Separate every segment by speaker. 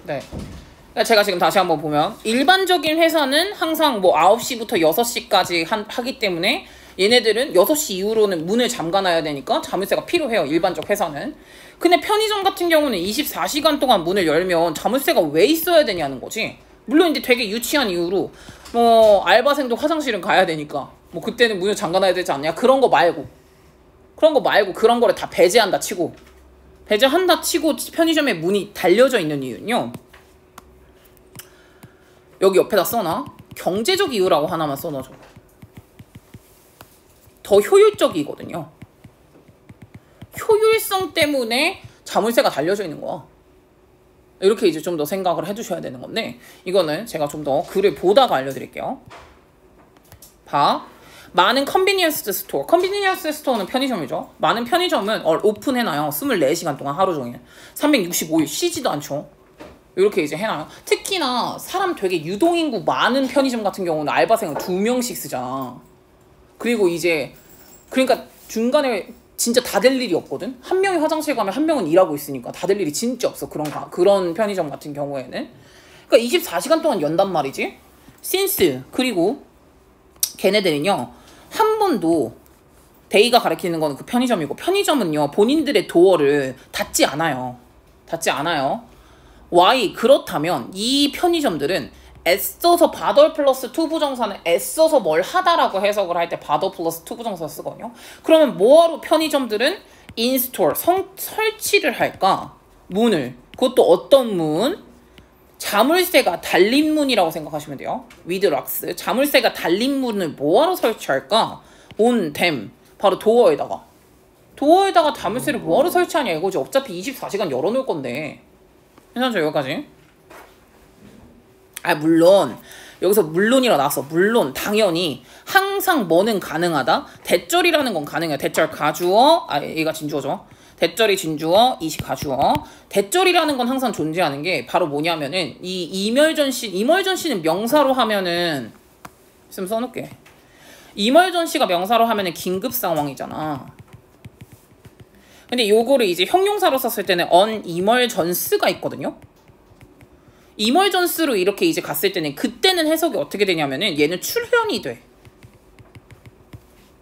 Speaker 1: 네. 그러니까 제가 지금 다시 한번 보면 일반적인 회사는 항상 뭐 9시부터 6시까지 하기 때문에 얘네들은 6시 이후로는 문을 잠가놔야 되니까 자물쇠가 필요해요. 일반적 회사는. 근데 편의점 같은 경우는 24시간 동안 문을 열면 자물쇠가 왜 있어야 되냐는 거지. 물론 이제 되게 유치한 이유로 뭐 알바생도 화장실은 가야 되니까 뭐 그때는 문을 잠가놔야 되지 않냐. 그런 거 말고 그런 거를 다 배제한다 치고 편의점에 문이 달려져 있는 이유는요. 여기 옆에다 써놔. 경제적 이유라고 하나만 써놔줘. 더 효율적이거든요. 효율성 때문에 자물쇠가 달려져 있는 거야. 이렇게 이제 좀 더 생각을 해주셔야 되는 건데, 이거는 제가 좀 더 글을 보다가 알려드릴게요. 봐. 많은 컨비니언스 스토어. 컨비니언스 스토어는 편의점이죠. 많은 편의점은 오픈해놔요. 24시간 동안 하루 종일. 365일 쉬지도 않죠. 이렇게 이제 해놔요. 특히나 사람 되게 유동인구 많은 편의점 같은 경우는 알바생을 2명씩 쓰잖아. 그리고 이제 그러니까 중간에 진짜 다 될 일이 없거든. 한 명이 화장실 가면 한 명은 일하고 있으니까 다 될 일이 진짜 없어. 그런 편의점 같은 경우에는. 그러니까 24시간 동안 연단 말이지. since 그리고 걔네들은요 한 번도 데이가 가리키는 거는 그 편의점이고, 편의점은요 본인들의 도어를 닫지 않아요. Why? 그렇다면 이 편의점들은 애써서 바더 플러스 투부정사는 애써서 뭘 하다라고 해석을 할 때 바더 플러스 투부정사 쓰거든요. 그러면 뭐하러 편의점들은 인스톨 설치를 할까? 문을. 그것도 어떤 문? 자물쇠가 달린 문이라고 생각하시면 돼요. with locks. 자물쇠가 달린 문을 뭐하러 설치할까? on them. 바로 도어에다가 자물쇠를 뭐하러 설치하냐 이거지. 어차피 24시간 열어놓을 건데. 괜찮죠? 여기까지. 물론 여기서 물론이라 나왔어. 물론 당연히 항상 뭐는 가능하다. 대절이라는 건 가능해요. 대절 가주어, 얘가 진주어죠. 대절이 진주어, 이시 가주어. 대절이라는 건 항상 존재하는 게 바로 뭐냐면은 이 이멀전시는 명사로 하면은 있으면 써놓을게. 이멀전시가 명사로 하면은 긴급 상황이잖아. 근데 요거를 이제 형용사로 썼을 때는 이멀전스가 있거든요. 이멀전스로 이렇게 이제 갔을 때는 그때는 해석이 어떻게 되냐면은 얘는 출현이 돼.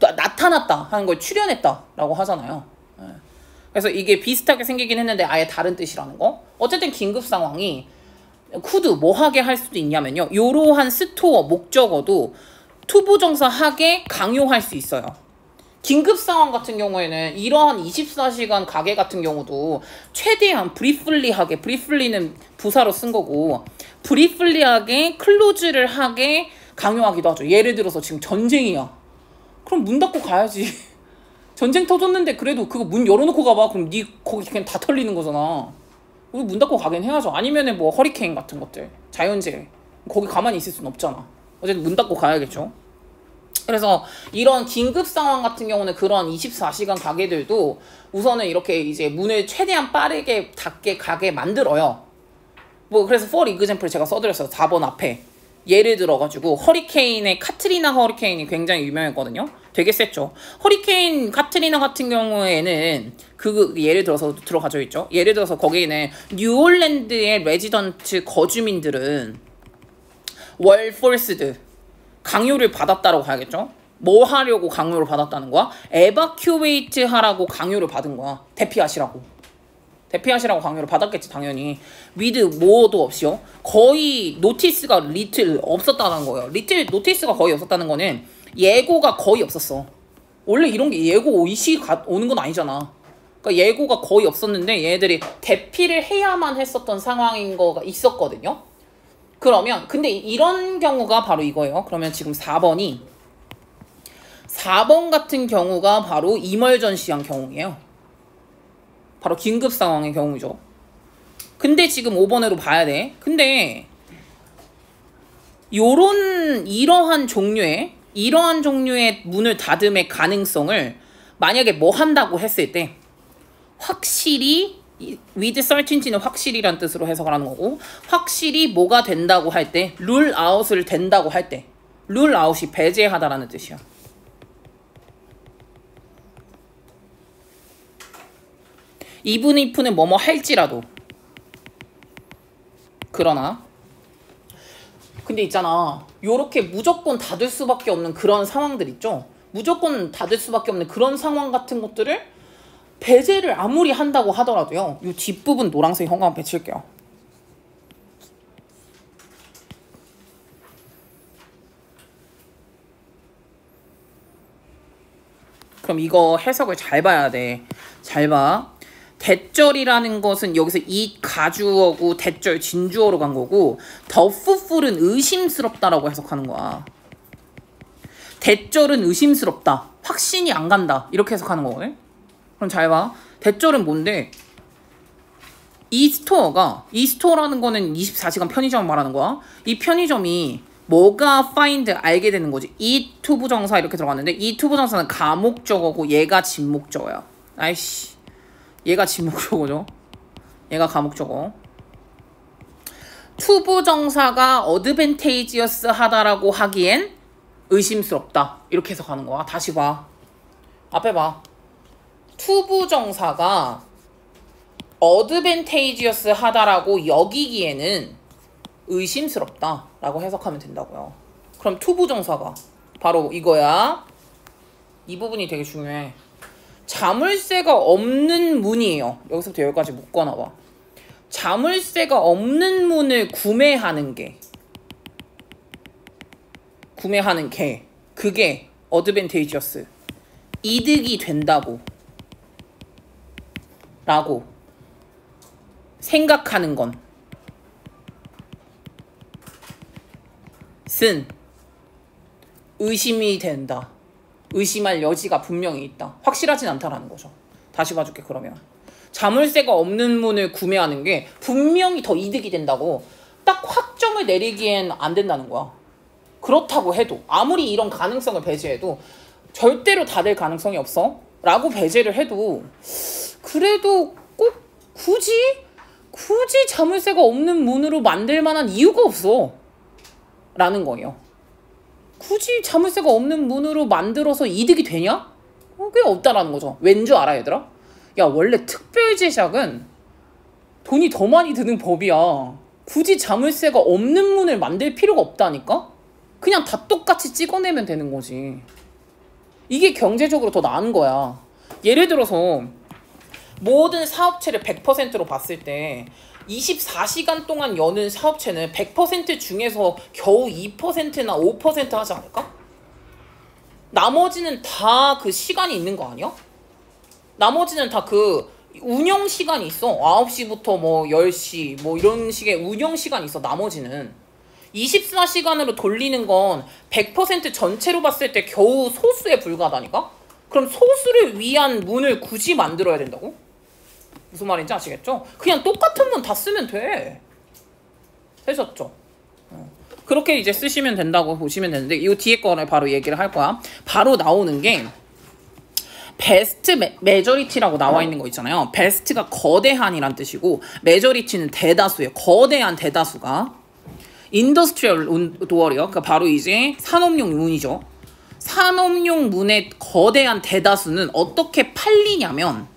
Speaker 1: 나타났다 하는 걸 출현했다 라고 하잖아요. 그래서 이게 비슷하게 생기긴 했는데 아예 다른 뜻이라는 거. 어쨌든 긴급 상황이 could 뭐 하게 할 수도 있냐면요. 요러한 스토어 목적어도 투부정사 하게 강요할 수 있어요. 긴급 상황 같은 경우에는 이러한 24시간 가게 같은 경우도 최대한 브리플리하게, 브리플리는 부사로 쓴 거고, 브리플리하게 클로즈를 하게 강요하기도 하죠. 예를 들어서 지금 전쟁이야. 그럼 문 닫고 가야지. 전쟁 터졌는데 그래도 그거 문 열어놓고 가봐. 그럼 니 거기 그냥 다 털리는 거잖아. 우리 문 닫고 가긴 해야죠. 아니면은 뭐 허리케인 같은 것들, 자연재해. 거기 가만히 있을 순 없잖아. 어쨌든 문 닫고 가야겠죠. 그래서 이런 긴급 상황 같은 경우는 그런 24시간 가게들도 우선은 이렇게 이제 문을 최대한 빠르게 닫게 가게 만들어요. 뭐 그래서 for example 제가 써드렸어요. 4번 앞에. 예를 들어가지고 카트리나 허리케인이 굉장히 유명했거든요. 되게 셌죠. 허리케인 카트리나 같은 경우에는 예를 들어서 들어가져 있죠. 예를 들어서 거기에는 뉴올랜드의 레지던트 거주민들은 월 포스드 강요를 받았다라고 해야겠죠. 뭐 하려고 강요를 받았다는 거야? 에바큐웨이트 하라고 강요를 받은 거야. 대피하시라고 강요를 받았겠지 당연히. with 뭐도 없이요. 거의 노티스가 리틀 없었다는 거예요. 리틀 노티스가 거의 없었다는 거는 예고가 거의 없었어. 원래 이런 게 예고 오는 건 아니잖아. 그러니까 예고가 거의 없었는데 얘네들이 대피를 해야만 했었던 상황인 거가 있었거든요. 그러면 근데 이런 경우가 바로 이거예요. 그러면 지금 4번 같은 경우가 바로 이멀전시한 경우예요. 바로 긴급 상황의 경우죠. 근데 지금 5번으로 봐야 돼. 근데 이러한 종류의 문을 닫음의 가능성을 만약에 뭐 한다고 했을 때 확실히 with certainty는 확실히란 뜻으로 해석을 하는 거고, 확실히 뭐가 된다고 할 때, rule out을 된다고 할 때, rule out이 배제하다라는 뜻이야. even if는 뭐뭐 할지라도, 그러나 근데 있잖아, 요렇게 무조건 닫을 수밖에 없는 그런 상황들 있죠. 무조건 닫을 수밖에 없는 그런 상황 같은 것들을 배제를 아무리 한다고 하더라도요, 요 뒷부분 노란색 형광 배칠게요. 그럼 이거 해석을 잘 봐야 돼. 잘 봐. 대절이라는 것은 여기서 이 가주어고 대절 진주어로 간 거고, 더프풀은 의심스럽다라고 해석하는 거야. 대절은 의심스럽다, 확신이 안 간다, 이렇게 해석하는 거거든. 그럼 잘 봐. 대절은 뭔데? 이 스토어라는 거는 24시간 편의점을 말하는 거야. 이 편의점이 뭐가 find 알게 되는 거지. 이 투부정사 이렇게 들어갔는데, 이 투부정사는 가목적어고 얘가 진목적어야. 아이씨, 얘가 진목적어죠. 얘가 가목적어. 투부정사가 어드밴테이지어스 하다라고 하기엔 의심스럽다, 이렇게 해석하는 거야. 다시 봐. 앞에 봐. 투부정사가 어드밴테이지어스 하다라고 여기기에는 의심스럽다 라고 해석하면 된다고요. 그럼 투부정사가 바로 이거야. 이 부분이 되게 중요해. 자물쇠가 없는 문이에요. 여기서부터 여기까지 묶어놔봐. 자물쇠가 없는 문을 구매하는 게 그게 어드밴테이지어스, 이득이 된다고 라고 생각하는 건 의심이 된다, 의심할 여지가 분명히 있다, 확실하진 않다라는 거죠. 다시 봐줄게. 그러면 자물쇠가 없는 문을 구매하는 게 분명히 더 이득이 된다고 딱 확정을 내리기엔 안 된다는 거야. 그렇다고 해도, 아무리 이런 가능성을 배제해도 절대로 닫을 가능성이 없어 라고 배제를 해도, 그래도 꼭 굳이 자물쇠가 없는 문으로 만들 만한 이유가 없어 라는 거예요. 굳이 자물쇠가 없는 문으로 만들어서 이득이 되냐? 그게 없다라는 거죠. 왠 줄 알아, 얘들아? 야, 원래 특별 제작은 돈이 더 많이 드는 법이야. 굳이 자물쇠가 없는 문을 만들 필요가 없다니까? 그냥 다 똑같이 찍어내면 되는 거지. 이게 경제적으로 더 나은 거야. 예를 들어서 모든 사업체를 100%로 봤을 때 24시간 동안 여는 사업체는 100% 중에서 겨우 2%나 5% 하지 않을까? 나머지는 다 그 시간이 있는 거 아니야? 나머지는 다 그 운영 시간이 있어. 9시부터 뭐 10시 뭐 이런 식의 운영 시간이 있어. 나머지는 24시간으로 돌리는 건 100% 전체로 봤을 때 겨우 소수에 불과하다니까? 그럼 소수를 위한 문을 굳이 만들어야 된다고? 무슨 말인지 아시겠죠? 그냥 똑같은 문 다 쓰면 돼. 되셨죠? 그렇게 이제 쓰시면 된다고 보시면 되는데, 이 뒤에 거를 바로 얘기를 할 거야. 바로 나오는 게 베스트 메저리티라고 나와 있는 거 있잖아요. 베스트가 거대한이란 뜻이고, 메저리티는 대다수예요. 거대한 대다수가. 인더스트리얼 도어리요. 그러니까 바로 이제 산업용 문이죠. 산업용 문의 거대한 대다수는 어떻게 팔리냐면,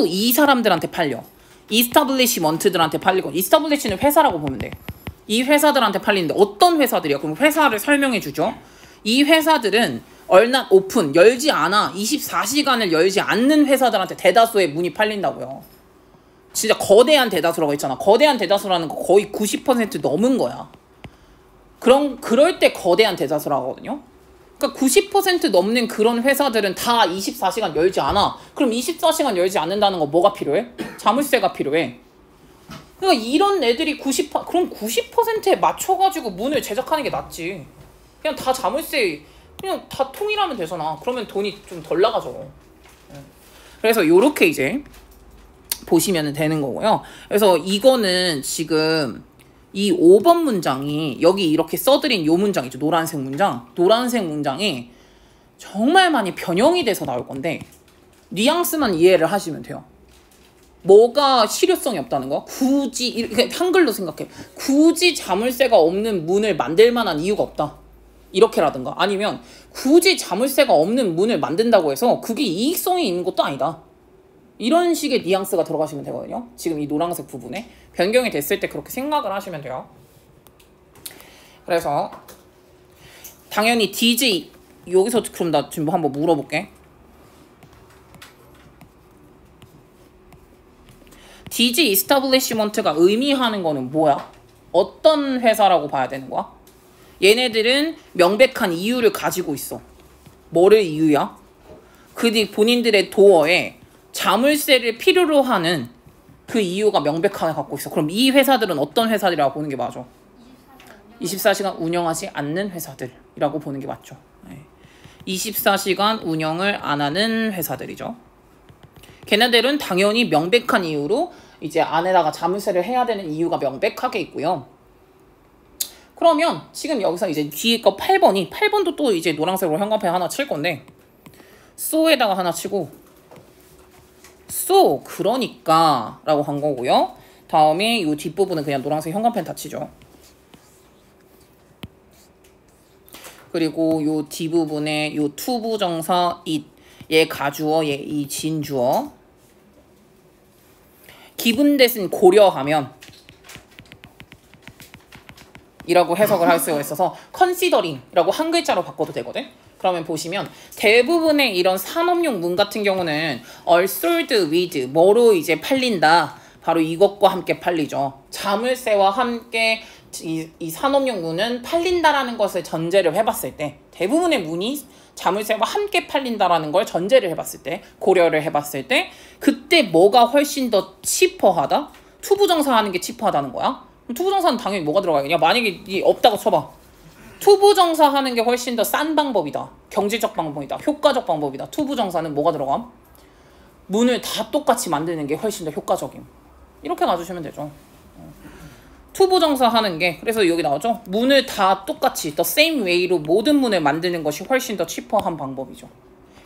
Speaker 1: 이 사람들한테 팔려. 이스타블리시먼트들한테 팔리고, 이스타블리시는 회사라고 보면 돼. 이 회사들한테 팔리는데 어떤 회사들이야? 그럼 회사를 설명해 주죠. 이 회사들은 얼낫 오픈, 열지 않아, 24시간을 열지 않는 회사들한테 대다수의 문이 팔린다고요. 진짜 거대한 대다수라고 했잖아. 거대한 대다수라는 거 거의 90% 넘은 거야. 그럴 때 거대한 대다수라고 하거든요. 그러니까 90% 넘는 그런 회사들은 다 24시간 열지 않아. 그럼 24시간 열지 않는다는 거 뭐가 필요해? 자물쇠가 필요해. 그러니까 이런 애들이 그럼 90%에 맞춰가지고 문을 제작하는 게 낫지. 그냥 다 자물쇠, 그냥 다 통일하면 되잖아. 그러면 돈이 좀 덜 나가죠. 그래서 요렇게 이제 보시면 되는 거고요. 그래서 이거는 지금 이 5번 문장이 여기 이렇게 써드린 요 문장 있죠. 노란색 문장. 노란색 문장이 정말 많이 변형이 돼서 나올 건데 뉘앙스만 이해를 하시면 돼요. 뭐가 실효성이 없다는 거? 굳이 이렇게 한글로 생각해. 굳이 자물쇠가 없는 문을 만들 만한 이유가 없다. 이렇게라든가 아니면 굳이 자물쇠가 없는 문을 만든다고 해서 그게 이익성이 있는 것도 아니다. 이런 식의 뉘앙스가 들어가시면 되거든요. 지금 이 노란색 부분에 변경이 됐을 때 그렇게 생각을 하시면 돼요. 그래서 당연히 DJ 여기서 그럼 나 지금 한번 물어볼게. DJ Establishment가 의미하는 거는 뭐야? 어떤 회사라고 봐야 되는 거야? 얘네들은 명백한 이유를 가지고 있어. 뭐를 이유야? 그뒤 본인들의 도어에 자물쇠를 필요로 하는 그 이유가 명백하게 갖고 있어. 그럼 이 회사들은 어떤 회사들이라고 보는 게 맞아? 24시간 운영하지 않는 회사들이라고 보는 게 맞죠. 24시간 운영을 안 하는 회사들이죠. 걔네들은 당연히 명백한 이유로 이제 안에다가 자물쇠를 해야 되는 이유가 명백하게 있고요. 그러면 지금 여기서 이제 뒤에 거 8번도 또 이제 노란색으로 형광펜 하나 칠 건데 so에다가 하나 치고 so 그러니까 라고 한 거고요. 다음에 이 뒷부분은 그냥 노란색 형광펜 다 치죠. 그리고 요 뒷부분에 요 투부정사 it 얘 가주어 얘 이 진주어 기분 대신 고려하면 이라고 해석을 할 수가 있어서 considering이라고 한 글자로 바꿔도 되거든. 그러면 보시면 대부분의 이런 산업용 문 같은 경우는 all sold with 뭐로 이제 팔린다. 바로 이것과 함께 팔리죠. 자물쇠와 함께 이 산업용 문은 팔린다라는 것을 전제를 해봤을 때 대부분의 문이 자물쇠와 함께 팔린다라는 걸 전제를 해봤을 때 고려를 해봤을 때 그때 뭐가 훨씬 더 치퍼하다? 투부정사 하는 게 치퍼하다는 거야. 그럼 투부정사는 당연히 뭐가 들어가겠냐? 만약에 이 없다고 쳐봐. 투부정사 하는 게 훨씬 더 싼 방법이다. 경제적 방법이다. 효과적 방법이다. 투부정사는 뭐가 들어감? 문을 다 똑같이 만드는 게 훨씬 더 효과적임. 이렇게 놔주시면 되죠. 투부정사 하는 게 그래서 여기 나오죠. 문을 다 똑같이 the same way로 모든 문을 만드는 것이 훨씬 더 치퍼한 방법이죠.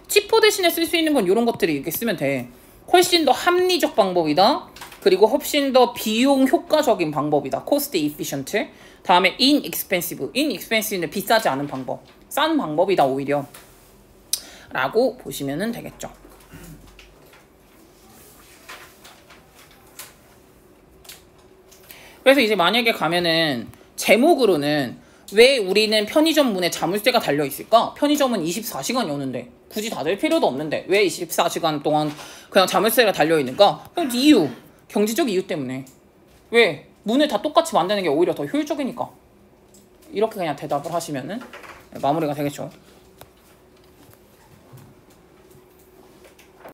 Speaker 1: 치퍼 대신에 쓸 수 있는 건 이런 것들이 이렇게 쓰면 돼. 훨씬 더 합리적 방법이다. 그리고 훨씬 더 비용 효과적인 방법이다. cost efficient. 다음에 inexpensive. inexpensive는 비싸지 않은 방법. 싼 방법이다 오히려. 라고 보시면 되겠죠. 그래서 이제 만약에 가면은 제목으로는 왜 우리는 편의점 문에 자물쇠가 달려있을까? 편의점은 24시간 여는데 굳이 닫을 필요도 없는데 왜 24시간 동안 그냥 자물쇠가 달려있는가? 그럼 이유, 경제적 이유 때문에. 왜? 문을 다 똑같이 만드는 게 오히려 더 효율적이니까. 이렇게 그냥 대답을 하시면은 마무리가 되겠죠.